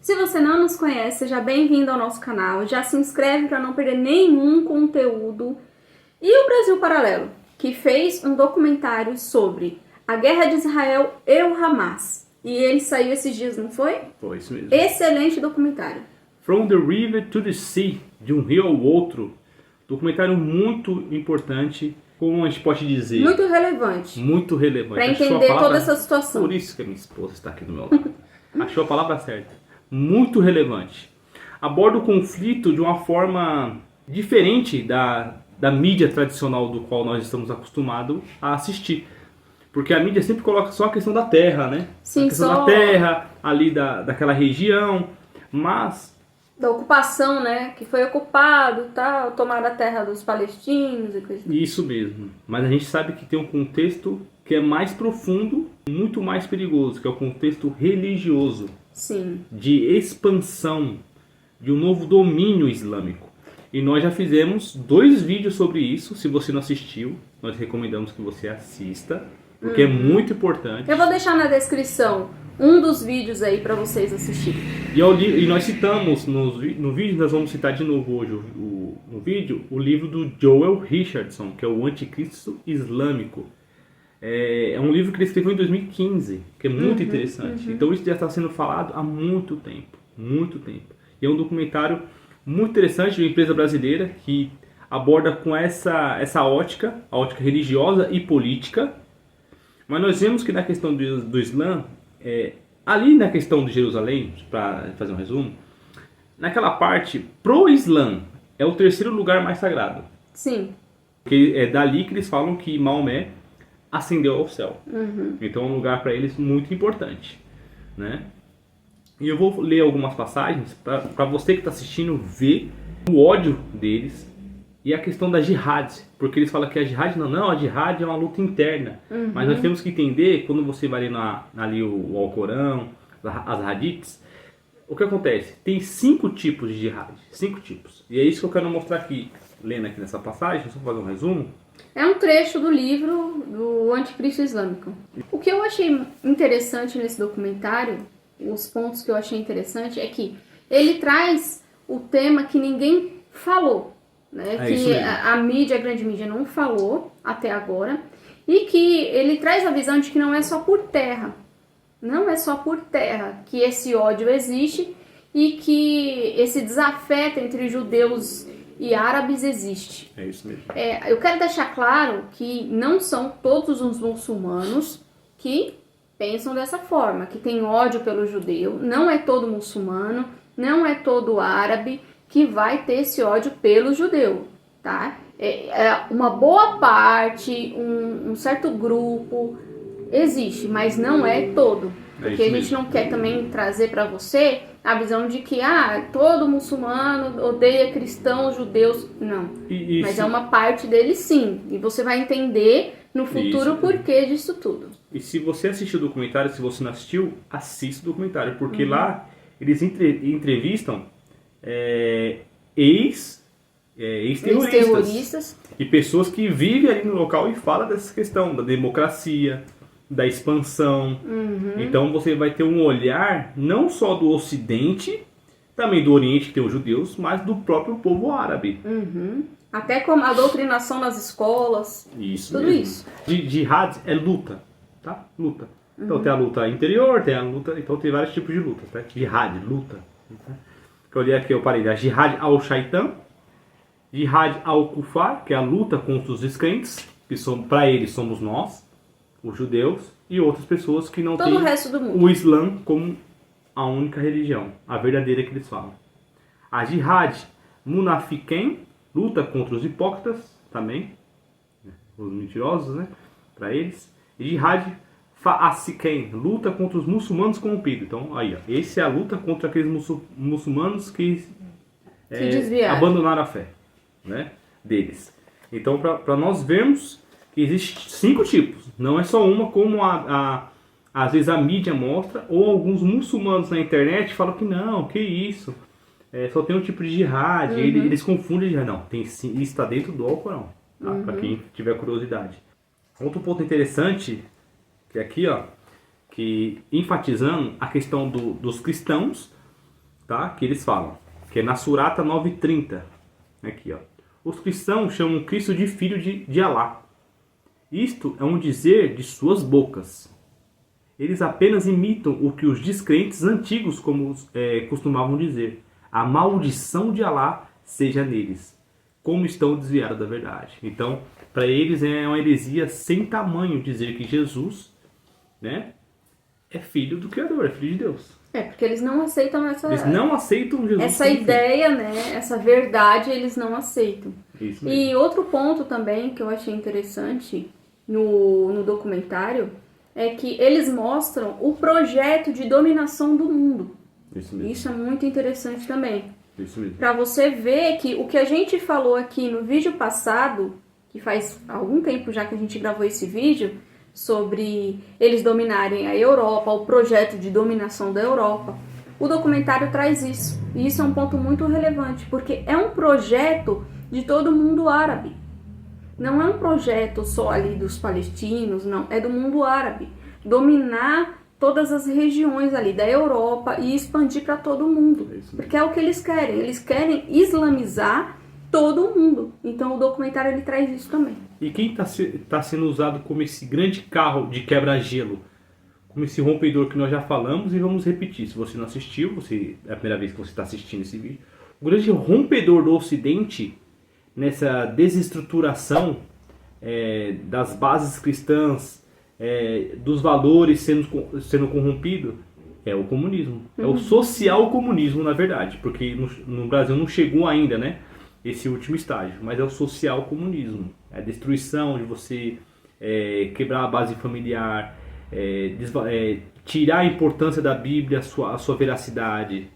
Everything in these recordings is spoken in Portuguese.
Se você não nos conhece, seja bem-vindo ao nosso canal. Já se inscreve para não perder nenhum conteúdo. E o Brasil Paralelo, que fez um documentário sobre a guerra de Israel e o Hamas. E ele saiu esses dias, não foi? Foi isso mesmo. Excelente documentário. From the River to the Sea, de um rio ao outro. Documentário muito importante, como a gente pode dizer. Muito relevante. Muito relevante. Para entender toda essa situação. Por isso que a minha esposa está aqui do meu lado. Achou a palavra certa. Muito relevante. Aborda o conflito de uma forma diferente da mídia tradicional do qual nós estamos acostumados a assistir. Porque a mídia sempre coloca só a questão da terra, né? Sim, a questão da terra, ali daquela região, mas... Da ocupação, né? Que foi ocupado, tal, tomaram a terra dos palestinos e coisa assim. Isso mesmo. Mas a gente sabe que tem um contexto que é mais profundo, muito mais perigoso, que é o contexto religioso. Sim. De expansão, de um novo domínio islâmico. E nós já fizemos 2 vídeos sobre isso. Se você não assistiu, nós recomendamos que você assista, porque é muito importante. Eu vou deixar na descrição um dos vídeos aí para vocês assistirem. E nós citamos no vídeo, nós vamos citar de novo hoje no vídeo, o livro do Joel Richardson, que é o Anticristo Islâmico. É um livro que ele escreveu em 2015, que é muito interessante. Então isso já está sendo falado há muito tempo, muito tempo. E é um documentário muito interessante de uma empresa brasileira que aborda com essa ótica, a ótica religiosa e política. Mas nós vemos que na questão do Islã, ali na questão de Jerusalém, para fazer um resumo, naquela parte, pro Islã, é o 3º lugar mais sagrado. Sim. Porque é dali que eles falam que Maomé ascendeu ao céu. Então é um lugar para eles muito importante, né? E eu vou ler algumas passagens para você que está assistindo ver o ódio deles e a questão da jihad, porque eles falam que a jihad a jihad é uma luta interna, mas nós temos que entender, quando você vai ler ali o Alcorão, as hadiths, o que acontece? Tem 5 tipos de jihad, 5 tipos, e é isso que eu quero mostrar aqui, lendo aqui nessa passagem, só fazer um resumo. É um trecho do livro do Anticristo Islâmico. O que eu achei interessante nesse documentário, os pontos que eu achei interessante, é que ele traz o tema que ninguém falou, né? Que a mídia, a grande mídia não falou até agora, e que ele traz a visão de que não é só por terra, não é só por terra que esse ódio existe e que esse desafeto entre judeus e árabes existe. É isso mesmo. Eu quero deixar claro que não são todos os muçulmanos que pensam dessa forma, que tem ódio pelo judeu. Não é todo muçulmano, não é todo árabe que vai ter esse ódio pelo judeu, tá? Uma boa parte, um certo grupo existe, mas não é todo. Porque a gente não quer também trazer para você a visão de que todo muçulmano odeia cristãos, judeus. Não. Mas é uma parte deles sim. E você vai entender no futuro o porquê disso tudo. E se você assistiu o documentário, se você não assistiu, assista o documentário. Porque lá eles entrevistam ex-terroristas e pessoas que vivem ali no local e falam dessa questão da democracia, da expansão. Então você vai ter um olhar não só do Ocidente, também do Oriente, que tem os judeus, mas do próprio povo árabe. Até como a doutrinação nas escolas. Isso tudo mesmo. isso. Jihad é luta, tá? Luta. Então tem a luta interior, tem a luta... Então tem vários tipos de luta, tá? Jihad, luta. Que eu olhei aqui, eu parei. A Jihad al-Shaitan, Jihad al-Kufar, que é a luta contra os descrentes, que para eles somos nós, os judeus, e outras pessoas que não têm o Islã como a única religião, a verdadeira que eles falam. A Jihad Munafiquen, luta contra os hipócritas, também, os mentirosos, né, para eles. E Jihad Fa'asiquen, luta contra os muçulmanos corrompidos. Então, aí, ó, esse é a luta contra aqueles muçulmanos que abandonaram a fé, né, deles. Então, para nós vermos que existem 5 tipos, não é só uma como às vezes a mídia mostra, ou alguns muçulmanos na internet falam que não, que isso, só tem um tipo de jihad, eles confundem jihad. Não, isso está dentro do Alcorão, tá? Para quem tiver curiosidade. Outro ponto interessante, que é aqui, ó, que enfatizando a questão dos cristãos tá? Que eles falam, que é na Surata 9:30. Aqui, ó. Os cristãos chamam Cristo de filho de Alá. Isto é um dizer de suas bocas. Eles apenas imitam o que os descrentes antigos costumavam dizer. A maldição de Alá seja neles. Como estão desviados da verdade. Então, para eles é uma heresia sem tamanho dizer que Jesus, né, é filho do Criador, é filho de Deus. Porque eles não aceitam Eles não aceitam Jesus. Essa ideia, né? Essa verdade, eles não aceitam. Isso mesmo. E outro ponto também que eu achei interessante no documentário é que eles mostram o projeto de dominação do mundo. Isso mesmo. Isso é muito interessante também. Isso mesmo. Para você ver que o que a gente falou aqui no vídeo passado, que faz algum tempo já que a gente gravou esse vídeo, sobre eles dominarem a Europa, o projeto de dominação da Europa, o documentário traz isso. E isso é um ponto muito relevante, porque é um projeto de todo mundo árabe. Não é um projeto só ali dos palestinos, não. É do mundo árabe. Dominar todas as regiões ali da Europa e expandir para todo mundo. Porque é o que eles querem. Eles querem islamizar todo mundo. Então o documentário ele traz isso também. E quem está sendo usado como esse grande carro de quebra-gelo, como esse rompedor que nós já falamos e vamos repetir. Se você não assistiu, é a primeira vez que você está assistindo esse vídeo, o grande rompedor do Ocidente, nessa desestruturação das bases cristãs, dos valores sendo corrompido, é o comunismo. É o social comunismo, na verdade, porque no Brasil não chegou ainda, né? Esse último estágio, mas é o social comunismo, é a destruição de você quebrar a base familiar, tirar a importância da Bíblia, a sua veracidade,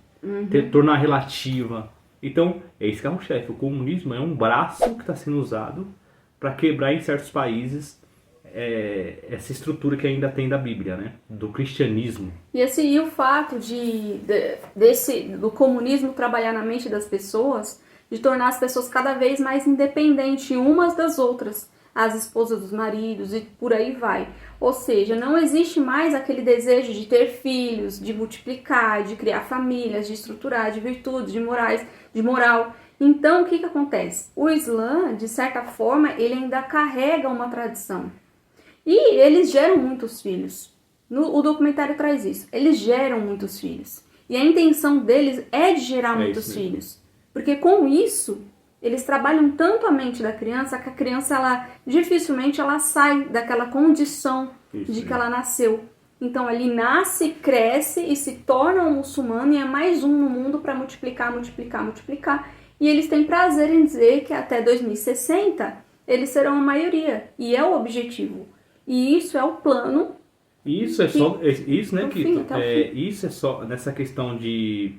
tornar relativa. Então, é esse carro-chefe. O comunismo é um braço que está sendo usado para quebrar em certos países essa estrutura que ainda tem da Bíblia, né? Do cristianismo. E o fato do comunismo trabalhar na mente das pessoas, de tornar as pessoas cada vez mais independentes umas das outras, as esposas dos maridos e por aí vai. Ou seja, não existe mais aquele desejo de ter filhos, de multiplicar, de criar famílias, de estruturar, de virtudes, de moral. Então, o que acontece? O Islã, de certa forma, ele ainda carrega uma tradição. E eles geram muitos filhos. O documentário traz isso. Eles geram muitos filhos. E a intenção deles é de gerar muitos filhos. Porque com isso, eles trabalham tanto a mente da criança que a criança, dificilmente ela sai daquela condição de que ela nasceu. Então, ele nasce, cresce e se torna um muçulmano e é mais um no mundo para multiplicar. E eles têm prazer em dizer que até 2060 eles serão a maioria. E é o objetivo. E isso é o plano. Isso é só... Isso, né, Kito? Isso é só nessa questão de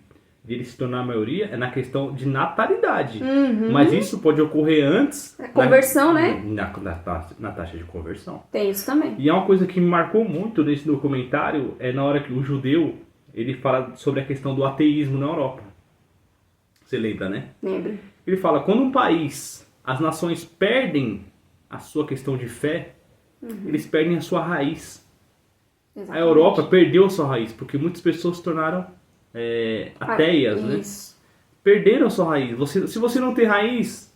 ele se tornar a maioria, é na questão de natalidade. Mas isso pode ocorrer antes... Conversão, né? Na taxa de conversão. Tem isso também. E é uma coisa que me marcou muito nesse documentário, é na hora que o judeu, ele fala sobre a questão do ateísmo na Europa. Você lembra, né? Lembro. Ele fala, quando um país, as nações perdem a sua questão de fé, eles perdem a sua raiz. Exatamente. A Europa perdeu a sua raiz, porque muitas pessoas se tornaram ateias, né? Perderam a sua raiz. Se você não tem raiz,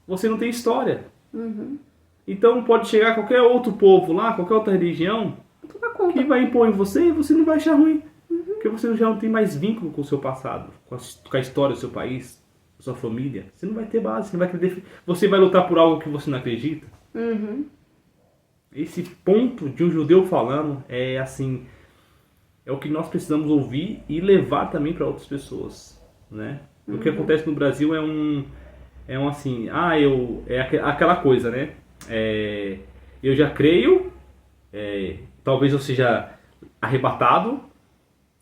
você não tem história. Então pode chegar qualquer outro povo lá, qualquer outra religião, que vai impor em você e você não vai achar ruim. Porque você já não tem mais vínculo com o seu passado, com a história do seu país, da sua família. Você não vai ter base, você vai lutar por algo que você não acredita. Esse ponto de um judeu falando é assim... É o que nós precisamos ouvir e levar também para outras pessoas, né? O que acontece no Brasil é assim, aquela coisa, né? Eu já creio, talvez eu seja arrebatado,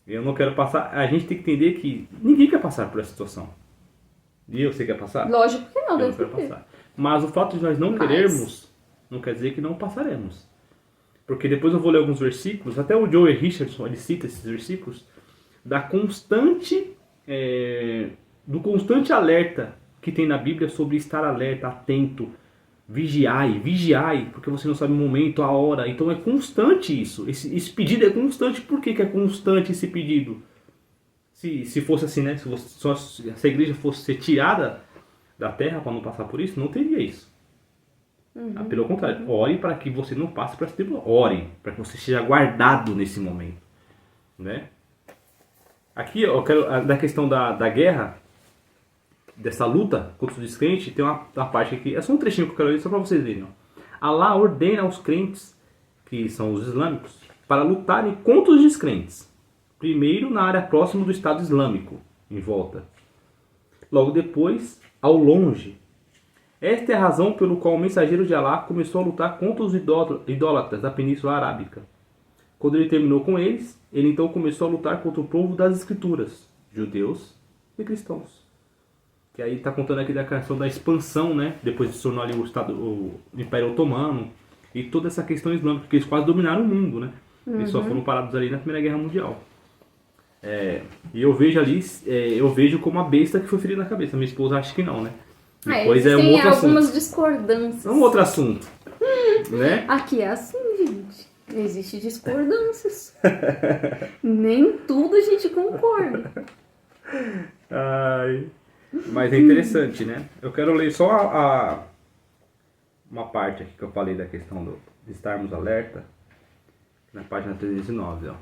eu não quero passar. A gente tem que entender que ninguém quer passar por essa situação. E você quer passar? Lógico que não, eu não quero passar. Mas o fato de nós não querermos, não quer dizer que não passaremos. Porque depois eu vou ler alguns versículos, até o Joey Richardson, ele cita esses versículos, do constante alerta que tem na Bíblia sobre estar alerta, atento, vigiai, porque você não sabe o momento, a hora. Então é constante isso, esse pedido é constante. Por que é constante esse pedido? Se fosse assim, né? Se a igreja fosse ser tirada da terra para não passar por isso, não teria isso. Pelo contrário, ore para que você não passe por esse tipo. Ore para que você seja guardado nesse momento, né? Aqui eu quero da questão da guerra, dessa luta contra os descrentes, tem uma parte aqui, é só um trechinho que eu quero ler só para vocês verem. Ó. Alá ordena aos crentes, que são os islâmicos, para lutarem contra os descrentes. Primeiro na área próxima do Estado Islâmico, em volta. Logo depois, ao longe. Esta é a razão pelo qual o mensageiro de Alá começou a lutar contra os idólatras da Península Arábica. Quando ele terminou com eles, ele então começou a lutar contra o povo das Escrituras, judeus e cristãos. Que aí está contando aqui da questão da expansão, né? Depois de se tornar ali o Império Otomano e toda essa questão islâmica, porque eles quase dominaram o mundo, né? Eles só foram parados ali na Primeira Guerra Mundial. E eu vejo ali, eu vejo como a besta que foi ferida na cabeça. Minha esposa acha que não, né? Depois existem outro algumas assunto. discordâncias. É um outro assunto. Né? Aqui é assim, gente. Existem discordâncias. Nem tudo a gente concorda. Ai, mas é interessante, né? Eu quero ler só uma parte aqui que eu falei da questão de estarmos alerta. Na página 309, ó.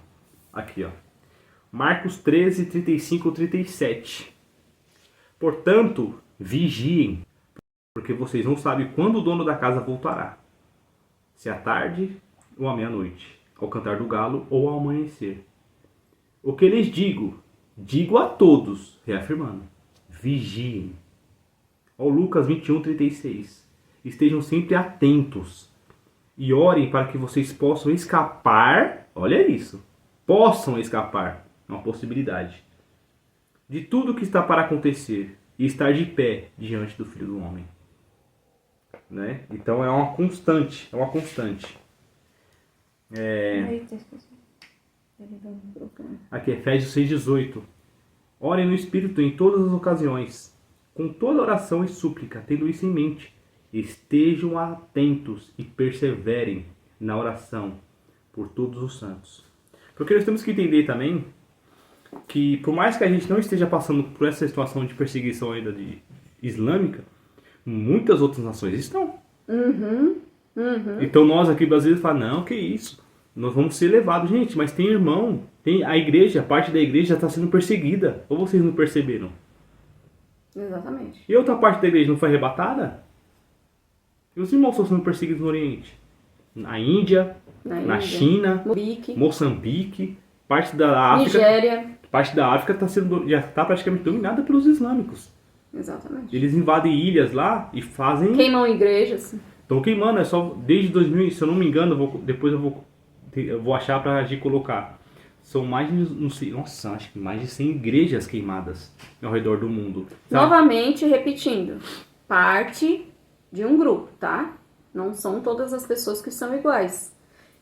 Aqui, ó. Marcos 13, 35 e 37. Portanto, vigiem, porque vocês não sabem quando o dono da casa voltará. Se à tarde ou à meia-noite, ao cantar do galo ou ao amanhecer. O que lhes digo, digo a todos, reafirmando, vigiem. Ó Lucas 21, 36. Estejam sempre atentos e orem para que vocês possam escapar, olha isso, possam escapar, é uma possibilidade, de tudo que está para acontecer e estar de pé diante do Filho do Homem. Né? Então é uma constante, Aqui, Efésios 6,18. Orem no Espírito em todas as ocasiões, com toda oração e súplica, tendo isso em mente. Estejam atentos e perseverem na oração por todos os santos. Porque nós temos que entender também que, por mais que a gente não esteja passando por essa situação de perseguição ainda islâmica, muitas outras nações estão. Então nós aqui brasileiros falamos, não, que isso, nós vamos ser levados. Gente, mas tem irmão, tem a igreja, a parte da igreja está sendo perseguida. Ou vocês não perceberam? Exatamente. E outra parte da igreja não foi arrebatada? E os irmãos estão sendo perseguidos no Oriente? Na Índia, na China, Moçambique, parte da África. Nigéria. Parte da África já está praticamente dominada pelos islâmicos. Exatamente. Eles invadem ilhas lá e fazem... Queimam igrejas. Estão queimando, é só desde 2000, se eu não me engano, depois eu vou achar para a gente colocar. São mais de, não sei, nossa, acho que mais de 100 igrejas queimadas ao redor do mundo. Sabe? Novamente, repetindo, parte de um grupo, tá? Não são todas as pessoas que são iguais.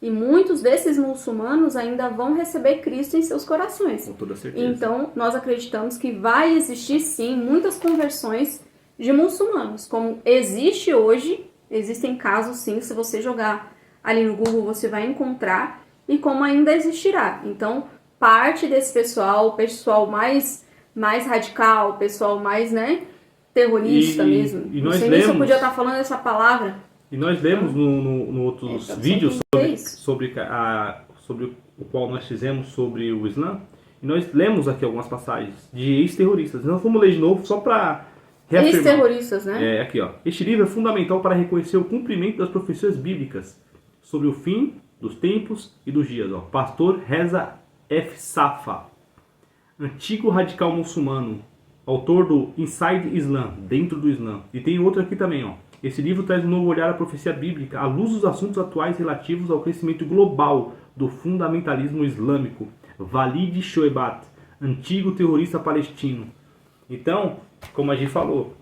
E muitos desses muçulmanos ainda vão receber Cristo em seus corações. Com toda certeza. Então, nós acreditamos que vai existir, sim, muitas conversões de muçulmanos. Como existe hoje, existem casos, sim, se você jogar ali no Google, você vai encontrar, e como ainda existirá. Então, parte desse pessoal, o pessoal mais radical, o pessoal mais, né, terrorista mesmo. E não nós sei nem se eu podia estar falando essa palavra. E nós lemos no outros vídeos sobre o qual nós fizemos sobre o Islã. E nós lemos aqui algumas passagens de ex-terroristas. Nós vamos ler de novo só para reafirmar. Ex-terroristas, né? Aqui, ó. Este livro é fundamental para reconhecer o cumprimento das profecias bíblicas sobre o fim dos tempos e dos dias. Ó. Pastor Reza F. Safa, antigo radical muçulmano, autor do Inside Islam, dentro do Islã. E tem outro aqui também, ó. Esse livro traz um novo olhar à profecia bíblica, à luz dos assuntos atuais relativos ao crescimento global do fundamentalismo islâmico. Walid Shoebat, antigo terrorista palestino. Então, como a gente falou,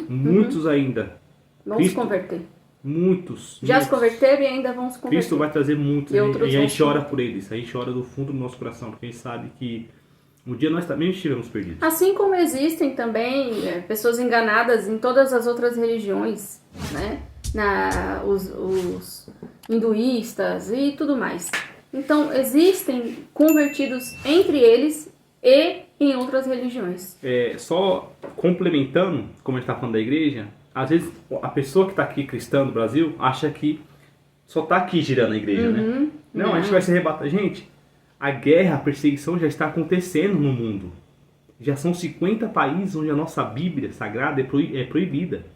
muitos ainda vão se converter. Muitos. Se converteram e ainda vão se converter. Cristo vai trazer muitos e a gente ora por eles. A gente ora do fundo do nosso coração, porque a gente sabe que um dia nós também estivemos perdidos. Assim como existem também pessoas enganadas em todas as outras religiões, né? Os hinduístas e tudo mais. Então, existem convertidos entre eles e em outras religiões. Só complementando, como a gente está falando da igreja, às vezes a pessoa que está aqui cristã no Brasil acha que só está aqui girando a igreja, né? Não, a gente vai se arrebatar. Gente, a guerra, a perseguição já está acontecendo no mundo. Já são 50 países onde a nossa Bíblia Sagrada é proibida.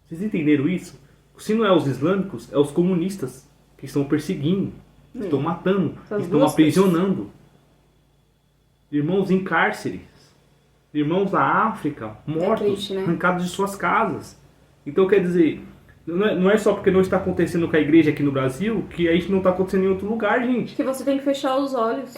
Vocês entenderam isso? Se não é os islâmicos, é os comunistas que estão perseguindo, que estão matando, que estão aprisionando. Irmãos em cárceres, irmãos da África, mortos, triste, né? arrancados de suas casas. Então quer dizer, não é só porque não está acontecendo com a igreja aqui no Brasil que a gente não está acontecendo em outro lugar, gente. Que você tem que fechar os olhos.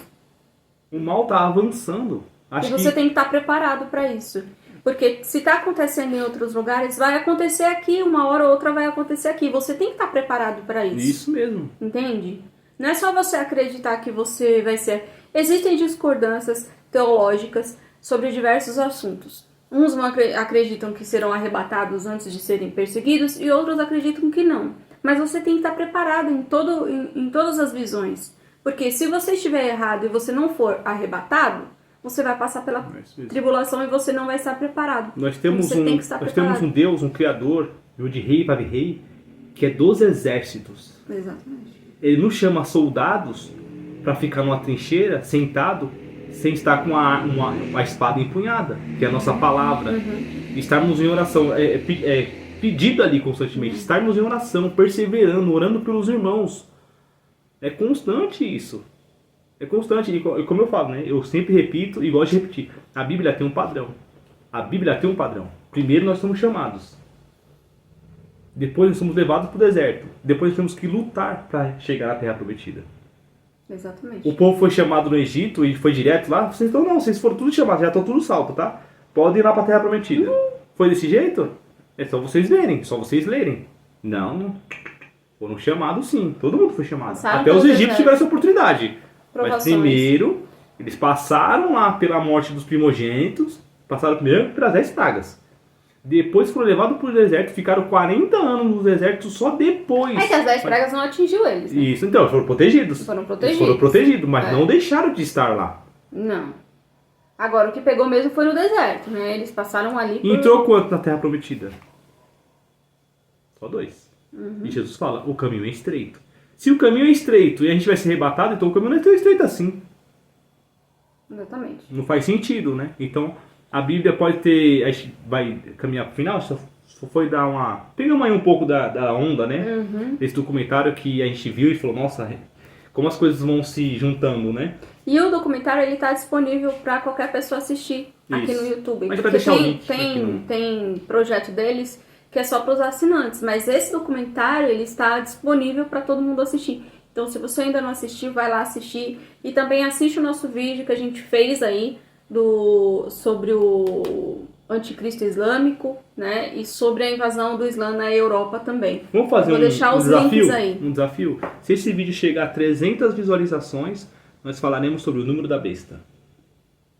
O mal está avançando. E você tem que estar preparado para isso. Porque se está acontecendo em outros lugares, vai acontecer aqui, uma hora ou outra vai acontecer aqui. Você tem que estar preparado para isso. Isso mesmo. Entende? Não é só você acreditar que você vai ser... Existem discordâncias teológicas sobre diversos assuntos. Uns acreditam que serão arrebatados antes de serem perseguidos e outros acreditam que não. Mas você tem que estar preparado em todas as visões. Porque se você estiver errado e você não for arrebatado, você vai passar pela tribulação e você não vai estar preparado. Nós temos um Deus, um Criador, de rei para rei, que é dos exércitos. Exatamente. Ele nos chama soldados para ficar numa trincheira, sentado, sem estar com a espada empunhada, que é a nossa palavra. Estarmos em oração, pedido ali constantemente, estarmos em oração, perseverando, orando pelos irmãos. É constante isso. É constante, e como eu falo, né? Eu sempre repito e gosto de repetir. A Bíblia tem um padrão. A Bíblia tem um padrão. Primeiro nós somos chamados. Depois nós somos levados para o deserto. Depois nós temos que lutar para chegar à Terra Prometida. Exatamente. O povo foi chamado no Egito e foi direto lá. Vocês foram tudo chamados, já estão tudo salvo, tá? Podem ir lá para a Terra Prometida. Foi desse jeito? É só vocês verem, só vocês lerem. Não. Foram chamados sim. Todo mundo foi chamado. Passaram até os egípcios tiveram essa oportunidade. Provações. Mas primeiro, eles passaram lá pela morte dos primogênitos, passaram primeiro pelas 10 pragas. Depois foram levados para o deserto, ficaram 40 anos no deserto só depois. É que as 10 pragas não atingiu eles, né? Isso, então, foram protegidos. Eles foram protegidos, mas não deixaram de estar lá. Não. Agora, o que pegou mesmo foi no deserto, né? Eles passaram ali por... Entrou quanto na Terra Prometida? Só 2. E Jesus fala, o caminho é estreito. Se o caminho é estreito e a gente vai ser arrebatado, então o caminho não é tão estreito assim. Exatamente. Não faz sentido, né? Então, a Bíblia pode ter... A gente vai caminhar para o final, só foi dar uma... Pegamos aí um pouco da onda, né? Esse documentário que a gente viu e falou, nossa, como as coisas vão se juntando, né? E o documentário, ele tá disponível para qualquer pessoa assistir aqui no YouTube. Mas porque tem tem projeto deles que é só para os assinantes, mas esse documentário ele está disponível para todo mundo assistir. Então, se você ainda não assistiu, vai lá assistir e também assiste o nosso vídeo que a gente fez aí sobre o anticristo islâmico, né? E sobre a invasão do Islã na Europa também. Vamos fazer Vou deixar os links aí. Um desafio. Se esse vídeo chegar a 300 visualizações, nós falaremos sobre o número da besta.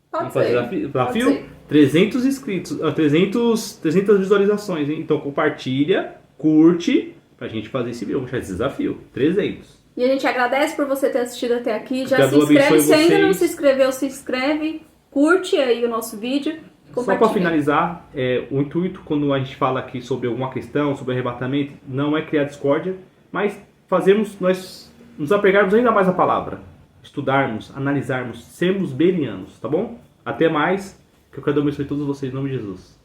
Pode Vamos ser. fazer desafio? 300 inscritos, 300 visualizações, hein? Então compartilha, curte, pra gente fazer esse vídeo. Vamos fazer esse desafio. 300. E a gente agradece por você ter assistido até aqui. Já Que se Deus inscreve. abençoe Se ainda não vocês. se inscreveu, se inscreve. Curte aí o nosso vídeo. Só para Compartilha. finalizar, o intuito quando a gente fala aqui sobre alguma questão, sobre arrebatamento, não é criar discórdia, mas nós nos apegarmos ainda mais à palavra, estudarmos, analisarmos, sermos berianos, tá bom? Até mais, que eu quero abençoe todos vocês em nome de Jesus.